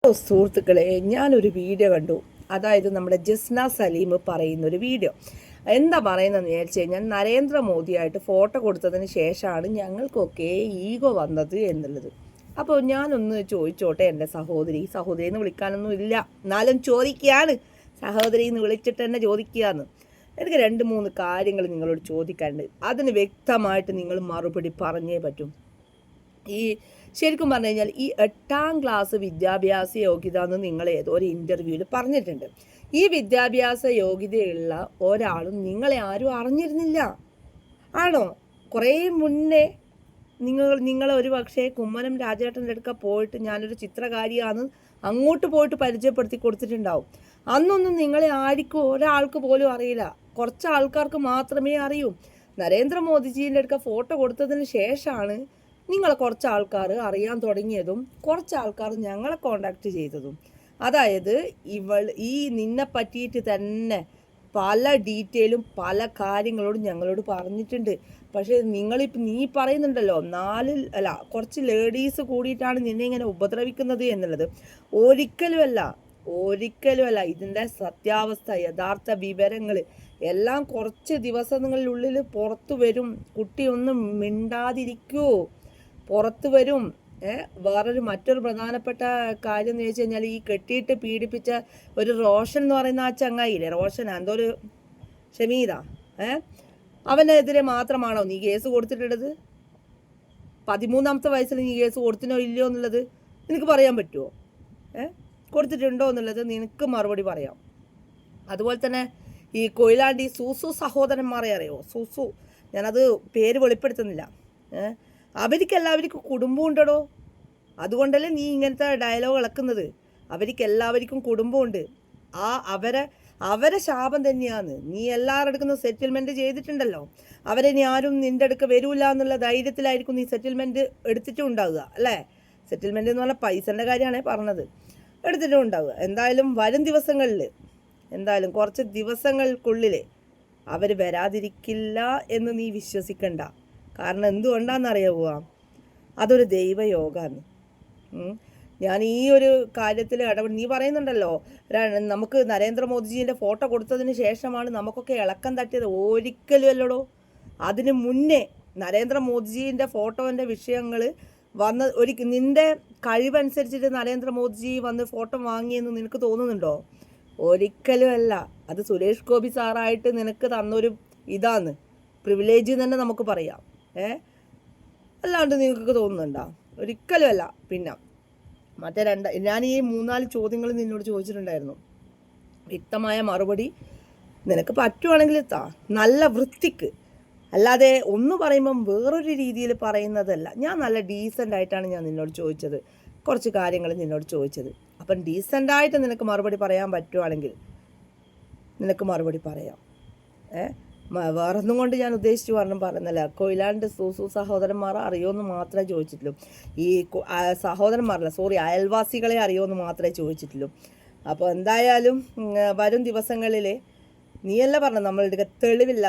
സുഹൃത്തുക്കളെ, ഞാനൊരു വീഡിയോ കണ്ടു. അതായത് നമ്മുടെ ജസ്ന സലീം പറയുന്നൊരു വീഡിയോ. എന്താ പറയുന്നതെന്ന് വിചാരിച്ചു കഴിഞ്ഞാൽ, നരേന്ദ്രമോദിയായിട്ട് ഫോട്ടോ കൊടുത്തതിന് ശേഷമാണ് ഞങ്ങൾക്കൊക്കെ ഈഗോ വന്നത് എന്നുള്ളത്. അപ്പോൾ ഞാനൊന്ന് ചോദിച്ചോട്ടെ, എൻ്റെ സഹോദരി എന്ന് വിളിക്കാനൊന്നും ഇല്ല, എന്നാലും ചോദിക്കുകയാണ്. സഹോദരി എന്ന് വിളിച്ചിട്ട് തന്നെ ചോദിക്കുകയെന്ന്. എനിക്ക് 2-3 കാര്യങ്ങൾ നിങ്ങളോട് ചോദിക്കാനുണ്ട്. അതിന് വ്യക്തമായിട്ട് നിങ്ങൾ മറുപടി പറഞ്ഞേ പറ്റും. ശരിക്കും പറഞ്ഞു കഴിഞ്ഞാൽ ഈ 8ാം ക്ലാസ് വിദ്യാഭ്യാസ യോഗ്യത എന്ന് നിങ്ങൾ ഏതോ ഒരു ഇൻ്റർവ്യൂവിൽ പറഞ്ഞിട്ടുണ്ട്. ഈ വിദ്യാഭ്യാസ യോഗ്യതയുള്ള ഒരാളും നിങ്ങളെ ആരും അറിഞ്ഞിരുന്നില്ല, ആണോ? കുറേ മുന്നേ നിങ്ങൾ ഒരു പക്ഷേ കുമ്മനം രാജേട്ടൻ്റെ അടുക്ക പോയിട്ട് ഞാനൊരു ചിത്രകാരിയാണ് അങ്ങോട്ട് പോയിട്ട് പരിചയപ്പെടുത്തി കൊടുത്തിട്ടുണ്ടാവും. അന്നൊന്നും നിങ്ങളെ ആർക്കും ഒരാൾക്ക് പോലും അറിയില്ല, കുറച്ച് ആൾക്കാർക്ക് മാത്രമേ അറിയൂ. നരേന്ദ്രമോദിജീൻ്റെ അടുക്ക ഫോട്ടോ കൊടുത്തതിന് ശേഷമാണ് നിങ്ങളെ കുറച്ച് ആൾക്കാർ അറിയാൻ തുടങ്ങിയതും കുറച്ച് ആൾക്കാർ ഞങ്ങളെ കോണ്ടാക്ട് ചെയ്തതും. അതായത് നിന്നെ പറ്റിയിട്ട് തന്നെ പല ഡീറ്റെയിലും പല കാര്യങ്ങളോടും ഞങ്ങളോട് പറഞ്ഞിട്ടുണ്ട്. പക്ഷേ നീ പറയുന്നുണ്ടല്ലോ, കുറച്ച് ലേഡീസ് കൂടിയിട്ടാണ് നിന്നെ ഇങ്ങനെ ഉപദ്രവിക്കുന്നത് എന്നുള്ളത്. ഒരിക്കലുമല്ല. ഇതിൻ്റെ സത്യാവസ്ഥ, യഥാർത്ഥ വിവരങ്ങൾ എല്ലാം കുറച്ച് ദിവസങ്ങളിലുള്ളിൽ പുറത്തു വരും. കുട്ടി ഒന്നും മിണ്ടാതിരിക്കൂ, പുറത്തു വരും. മറ്റൊരു പ്രധാനപ്പെട്ട കാര്യം എന്ന് വെച്ച് കഴിഞ്ഞാൽ, ഈ കെട്ടിയിട്ട് പീഡിപ്പിച്ച ഒരു റോഷൻ എന്ന് പറയുന്ന ആ ചങ്ങായില്ലേ, റോഷൻ എന്തോരു ഷമീദ, അവനെതിരെ മാത്രമാണോ നീ കേസ് കൊടുത്തിട്ടുള്ളത്? 13ാമത്തെ വയസ്സിൽ നീ കേസ് കൊടുത്തിനോ ഇല്ലയോ എന്നുള്ളത് നിനക്ക് പറയാൻ പറ്റുമോ? കൊടുത്തിട്ടുണ്ടോ എന്നുള്ളത് നിനക്ക് മറുപടി പറയാം. അതുപോലെ തന്നെ ഈ കൊയിലാണ്ടി സൂസു സഹോദരന്മാരെ അറിയോ? സൂസു, ഞാനത് പേര് വെളിപ്പെടുത്തുന്നില്ല. അവർക്കെല്ലാവർക്കും കുടുംബം ഉണ്ടോ? അതുകൊണ്ടല്ലേ നീ ഇങ്ങനത്തെ ഡയലോഗ് ഇളക്കുന്നത്. അവർക്കെല്ലാവർക്കും കുടുംബമുണ്ട്. അവരെ ശാപം തന്നെയാണ്. നീ എല്ലാവരുടെ അടുക്കുന്ന സെറ്റിൽമെൻറ്റ് ചെയ്തിട്ടുണ്ടല്ലോ. ഇനി ആരും നിൻ്റെ അടുക്ക് വരൂല എന്നുള്ള ധൈര്യത്തിലായിരിക്കും നീ സെറ്റിൽമെൻറ്റ് എടുത്തിട്ടും ഉണ്ടാവുക, അല്ലേ? സെറ്റിൽമെൻറ്റ് എന്ന് പറഞ്ഞാൽ പൈസൻ്റെ കാര്യമാണ് പറഞ്ഞത്. എടുത്തിട്ടും ഉണ്ടാവുക. എന്തായാലും വരും ദിവസങ്ങളിൽ, കുറച്ച് ദിവസങ്ങൾക്കുള്ളിൽ അവർ വരാതിരിക്കില്ല എന്ന് നീ വിശ്വസിക്കണ്ട. കാരണം എന്തുകൊണ്ടാണെന്നറിയാവുക? അതൊരു ദൈവയോഗമാണ്. ഞാൻ ഈ ഒരു കാര്യത്തിൽ നീ പറയുന്നുണ്ടല്ലോ, നമുക്ക് നരേന്ദ്രമോദിജീൻ്റെ ഫോട്ടോ കൊടുത്തതിന് ശേഷമാണ് നമുക്കൊക്കെ ഇളക്കം തട്ടിയത്. ഒരിക്കലും അല്ലടോ. അതിന് മുന്നേ നരേന്ദ്രമോദിജീൻ്റെ ഫോട്ടോൻ്റെ വിഷയങ്ങൾ നിൻ്റെ കഴിവനുസരിച്ചിട്ട് നരേന്ദ്രമോദിജി വന്ന് ഫോട്ടോ വാങ്ങിയെന്ന് നിനക്ക് തോന്നുന്നുണ്ടോ? ഒരിക്കലും അല്ല. അത് സുരേഷ് ഗോപി സാറായിട്ട് നിനക്ക് തന്നൊരു പ്രിവിലേജ് തന്നെ നമുക്ക് പറയാം. അല്ലാണ്ട് നിങ്ങൾക്ക് തോന്നുന്നുണ്ടോ? ഒരിക്കലും അല്ല. പിന്നെ ഞാൻ ഈ 3-4 ചോദ്യങ്ങൾ നിന്നോട് ചോദിച്ചിട്ടുണ്ടായിരുന്നു. വ്യക്തമായ മറുപടി നിനക്ക് പറ്റുവാണെങ്കിൽ നല്ല വൃത്തിക്ക്, അല്ലാതെ ഒന്ന് പറയുമ്പം വേറൊരു രീതിയിൽ പറയുന്നതല്ല. ഞാൻ നല്ല ഡീസൻ്റായിട്ടാണ് ഞാൻ നിന്നോട് ചോദിച്ചത്, കുറച്ച് കാര്യങ്ങൾ നിന്നോട് ചോദിച്ചത്. അപ്പം ഡീസൻ്റായിട്ട് നിനക്ക് മറുപടി പറയാൻ പറ്റുവാണെങ്കിൽ നിനക്ക് മറുപടി പറയാം. വേറൊന്നും കൊണ്ട് ഞാൻ ഉദ്ദേശിച്ച് പറയുന്നില്ല. കൊയിലാണ്ട് സൂസു സഹോദരന്മാരെ അറിയുമെന്ന് മാത്രമേ ചോദിച്ചിട്ടുള്ളൂ. ഈ അയൽവാസികളെ അറിയുമെന്ന് മാത്രമേ ചോദിച്ചിട്ടുള്ളൂ. അപ്പോൾ എന്തായാലും വരും ദിവസങ്ങളിൽ നീയല്ല പറഞ്ഞത് നമ്മളുടെ തെളിവില്ല